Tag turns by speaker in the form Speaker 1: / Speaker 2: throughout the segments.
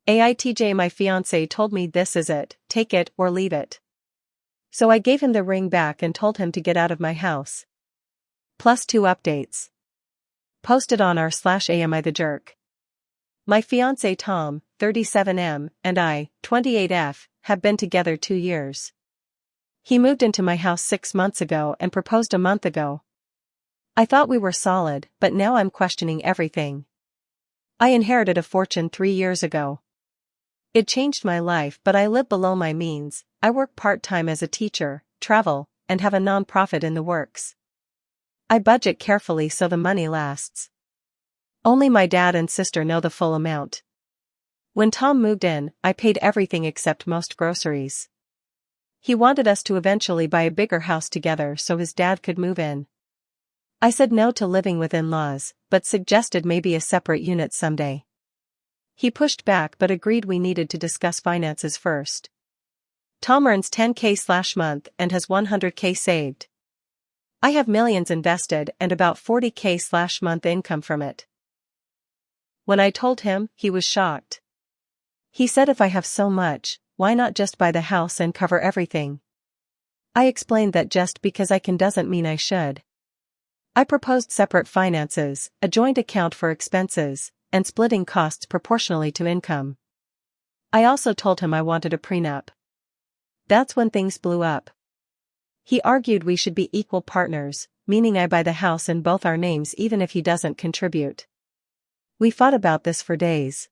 Speaker 1: AITJ, my fiancé told me this is it, take it or leave it. So I gave him the ring back and told him to get out of my house. +2 updates. Posted on r/AmITheJerk. My fiancé Tom, 37M, and I, 28F, have been together 2 years. He moved into my house 6 months ago and proposed a month ago. I thought we were solid, but now I'm questioning everything. I inherited a fortune 3 years ago. It changed my life, but I live below my means. I work part-time as a teacher, travel, and have a non-profit in the works. I budget carefully so the money lasts. Only my dad and sister know the full amount. When Tom moved in, I paid everything except most groceries. He wanted us to eventually buy a bigger house together so his dad could move in. I said no to living with in-laws, but suggested maybe a separate unit someday. He pushed back but agreed we needed to discuss finances first. Tom earns $10K/month and has $100K saved. I have millions invested and about $40K/month income from it. When I told him, he was shocked. He said if I have so much, why not just buy the house and cover everything? I explained that just because I can doesn't mean I should. I proposed separate finances, a joint account for expenses, and splitting costs proportionally to income. I also told him I wanted a prenup. That's when things blew up. He argued we should be equal partners, meaning I buy the house in both our names even if he doesn't contribute. We fought about this for days.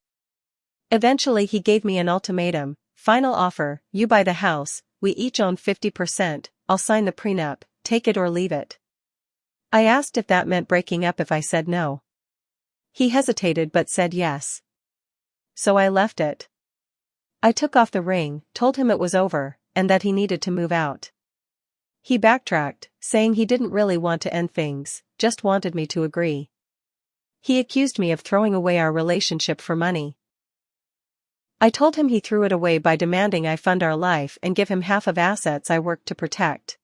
Speaker 1: Eventually he gave me an ultimatum, final offer, you buy the house, we each own 50%, I'll sign the prenup, take it or leave it. I asked if that meant breaking up if I said no. He hesitated but said yes. So I left it. I took off the ring, told him it was over, and that he needed to move out. He backtracked, saying he didn't really want to end things, just wanted me to agree. He accused me of throwing away our relationship for money. I told him he threw it away by demanding I fund our life and give him half of assets I worked to protect.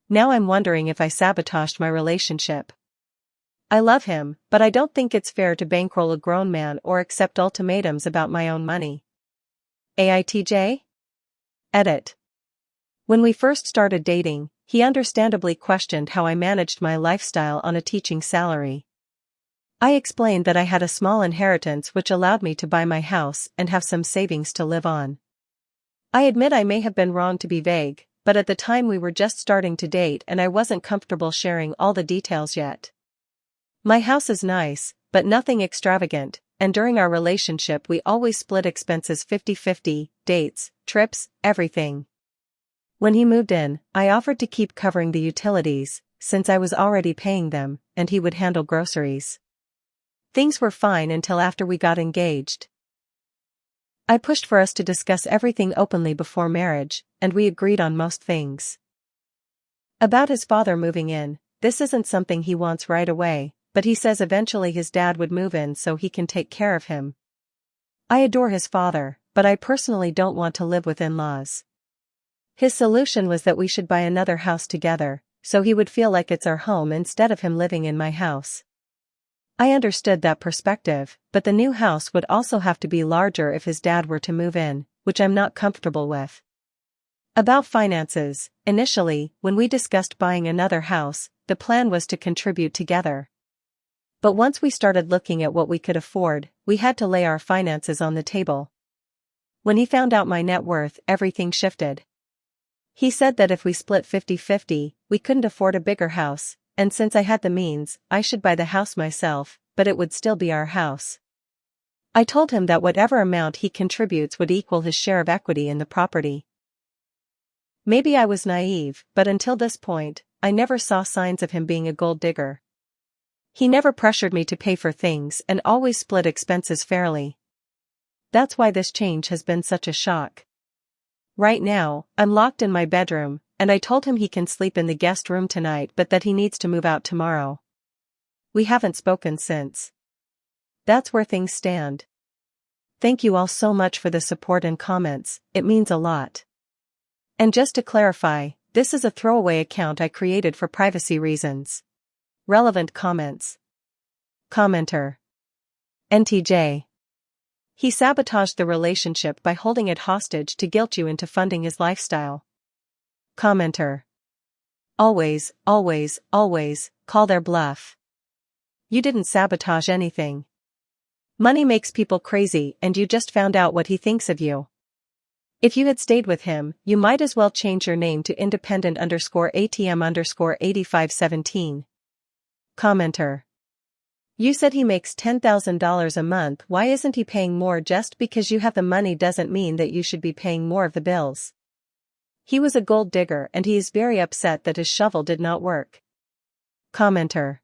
Speaker 1: Now I'm wondering if I sabotaged my relationship. I love him, but I don't think it's fair to bankroll a grown man or accept ultimatums about my own money. AITJ? Edit. When we first started dating, he understandably questioned how I managed my lifestyle on a teaching salary. I explained that I had a small inheritance which allowed me to buy my house and have some savings to live on. I admit I may have been wrong to be vague, but at the time we were just starting to date and I wasn't comfortable sharing all the details yet. My house is nice, but nothing extravagant, and during our relationship we always split expenses 50-50, dates, trips, everything. When he moved in, I offered to keep covering the utilities, since I was already paying them, and he would handle groceries. Things were fine until after we got engaged. I pushed for us to discuss everything openly before marriage, and we agreed on most things. About his father moving in, this isn't something he wants right away, but he says eventually his dad would move in so he can take care of him. I adore his father, but I personally don't want to live with in-laws. His solution was that we should buy another house together, so he would feel like it's our home instead of him living in my house. I understood that perspective, but the new house would also have to be larger if his dad were to move in, which I'm not comfortable with. About finances, initially, when we discussed buying another house, the plan was to contribute together. But once we started looking at what we could afford, we had to lay our finances on the table. When he found out my net worth, everything shifted. He said that if we split 50-50, we couldn't afford a bigger house, and since I had the means, I should buy the house myself, but it would still be our house. I told him that whatever amount he contributes would equal his share of equity in the property. Maybe I was naive, but until this point, I never saw signs of him being a gold digger. He never pressured me to pay for things and always split expenses fairly. That's why this change has been such a shock. Right now, I'm locked in my bedroom, and I told him he can sleep in the guest room tonight but that he needs to move out tomorrow. We haven't spoken since. That's where things stand. Thank you all so much for the support and comments, it means a lot. And just to clarify, this is a throwaway account I created for privacy reasons. Relevant comments. Commenter. NTJ. He sabotaged the relationship by holding it hostage to guilt you into funding his lifestyle. Commenter. Always, always, always, call their bluff. You didn't sabotage anything. Money makes people crazy and you just found out what he thinks of you. If you had stayed with him, you might as well change your name to independent_ATM_8517. Commenter. You said he makes $10,000 a month. Why isn't he paying more? Just because you have the money doesn't mean that you should be paying more of the bills. He was a gold digger and he is very upset that his shovel did not work. Commenter.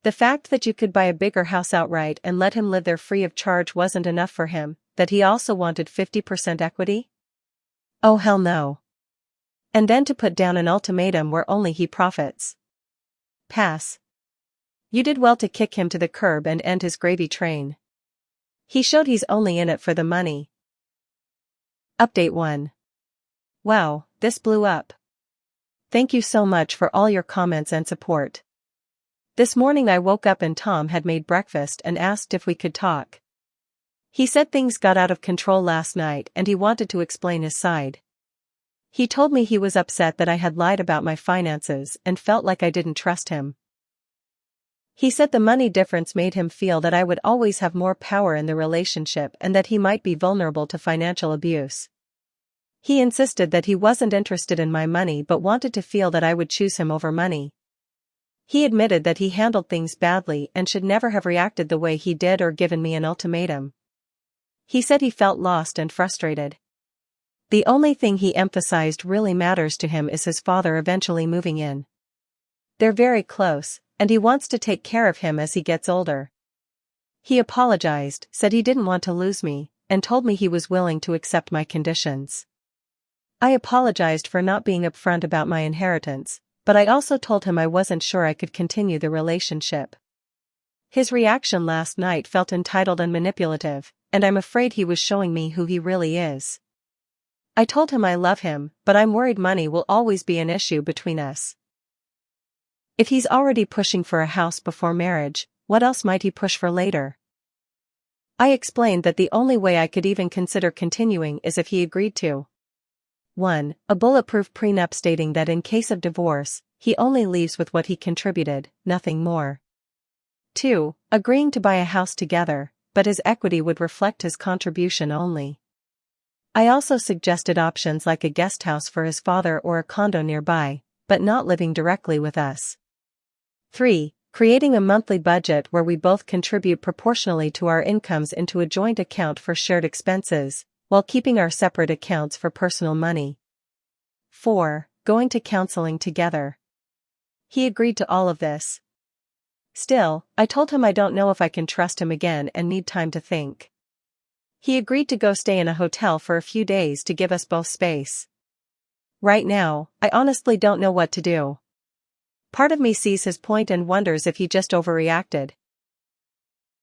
Speaker 1: The fact that you could buy a bigger house outright and let him live there free of charge wasn't enough for him, that he also wanted 50% equity? Oh hell no. And then to put down an ultimatum where only he profits. Pass. You did well to kick him to the curb and end his gravy train. He showed he's only in it for the money. Update 1. Wow, this blew up. Thank you so much for all your comments and support. This morning I woke up and Tom had made breakfast and asked if we could talk. He said things got out of control last night and he wanted to explain his side. He told me he was upset that I had lied about my finances and felt like I didn't trust him. He said the money difference made him feel that I would always have more power in the relationship and that he might be vulnerable to financial abuse. He insisted that he wasn't interested in my money but wanted to feel that I would choose him over money. He admitted that he handled things badly and should never have reacted the way he did or given me an ultimatum. He said he felt lost and frustrated. The only thing he emphasized really matters to him is his father eventually moving in. They're very close, and he wants to take care of him as he gets older. He apologized, said he didn't want to lose me, and told me he was willing to accept my conditions. I apologized for not being upfront about my inheritance, but I also told him I wasn't sure I could continue the relationship. His reaction last night felt entitled and manipulative, and I'm afraid he was showing me who he really is. I told him I love him, but I'm worried money will always be an issue between us. If he's already pushing for a house before marriage, what else might he push for later? I explained that the only way I could even consider continuing is if he agreed to 1. A bulletproof prenup stating that in case of divorce, he only leaves with what he contributed, nothing more. 2. Agreeing to buy a house together, but his equity would reflect his contribution only. I also suggested options like a guest house for his father or a condo nearby, but not living directly with us. 3. Creating a monthly budget where we both contribute proportionally to our incomes into a joint account for shared expenses, while keeping our separate accounts for personal money. 4. Going to counseling together. He agreed to all of this. Still, I told him I don't know if I can trust him again and need time to think. He agreed to go stay in a hotel for a few days to give us both space. Right now, I honestly don't know what to do. Part of me sees his point and wonders if he just overreacted.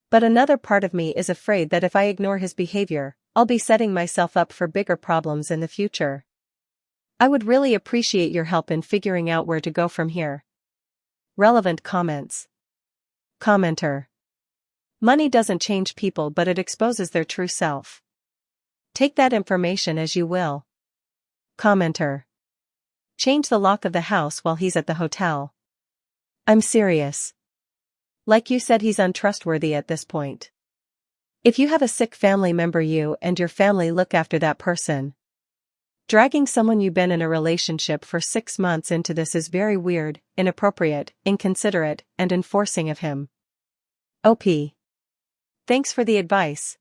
Speaker 1: But another part of me is afraid that if I ignore his behavior, I'll be setting myself up for bigger problems in the future. I would really appreciate your help in figuring out where to go from here. Relevant comments. Commenter. Money doesn't change people, but it exposes their true self. Take that information as you will. Commenter. Change the lock of the house while he's at the hotel. I'm serious. Like you said, he's untrustworthy at this point. If you have a sick family member, you and your family look after that person. Dragging someone you've been in a relationship for 6 months into this is very weird, inappropriate, inconsiderate, and enforcing of him. OP. Thanks for the advice.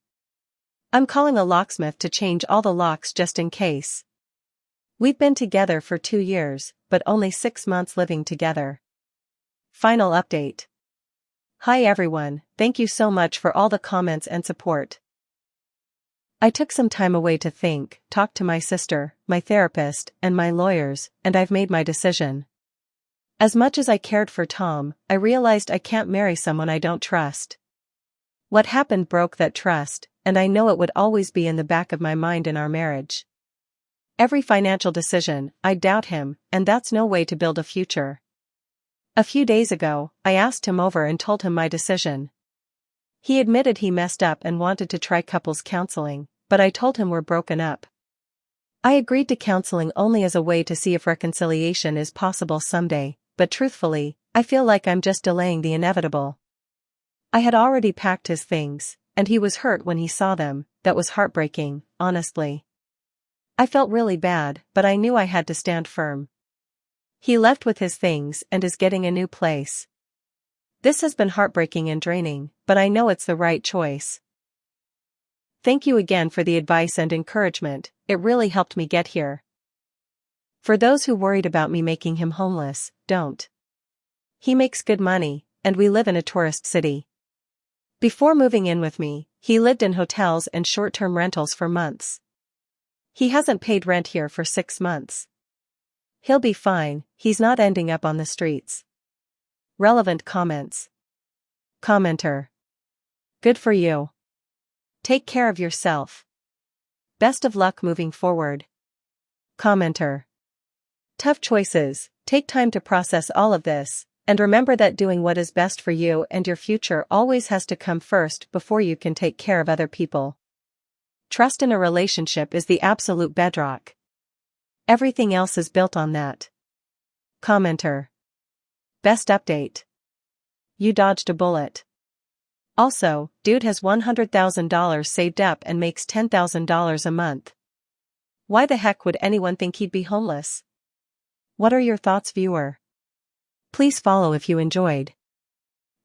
Speaker 1: I'm calling a locksmith to change all the locks just in case. We've been together for 2 years, but only 6 months living together. Final update. Hi everyone, thank you so much for all the comments and support. I took some time away to think, talk to my sister, my therapist, and my lawyers, and I've made my decision. As much as I cared for Tom, I realized I can't marry someone I don't trust. What happened broke that trust, and I know it would always be in the back of my mind in our marriage. Every financial decision, I doubt him, and that's no way to build a future. A few days ago, I asked him over and told him my decision. He admitted he messed up and wanted to try couples counseling, but I told him we're broken up. I agreed to counseling only as a way to see if reconciliation is possible someday, but truthfully, I feel like I'm just delaying the inevitable. I had already packed his things, and he was hurt when he saw them. That was heartbreaking, honestly. I felt really bad, but I knew I had to stand firm. He left with his things and is getting a new place. This has been heartbreaking and draining, but I know it's the right choice. Thank you again for the advice and encouragement, it really helped me get here. For those who worried about me making him homeless, don't. He makes good money, and we live in a tourist city. Before moving in with me, he lived in hotels and short-term rentals for months. He hasn't paid rent here for 6 months. He'll be fine, he's not ending up on the streets. Relevant comments. Commenter. Good for you. Take care of yourself. Best of luck moving forward. Commenter. Tough choices, take time to process all of this, and remember that doing what is best for you and your future always has to come first before you can take care of other people. Trust in a relationship is the absolute bedrock. Everything else is built on that. Commenter. Best update. You dodged a bullet. Also, dude has $100,000 saved up and makes $10,000 a month. Why the heck would anyone think he'd be homeless? What are your thoughts, viewer? Please follow if you enjoyed.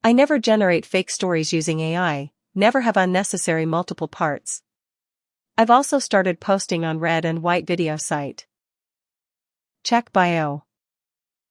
Speaker 1: I never generate fake stories using AI, never have unnecessary multiple parts. I've also started posting on red and white video site. Check bio.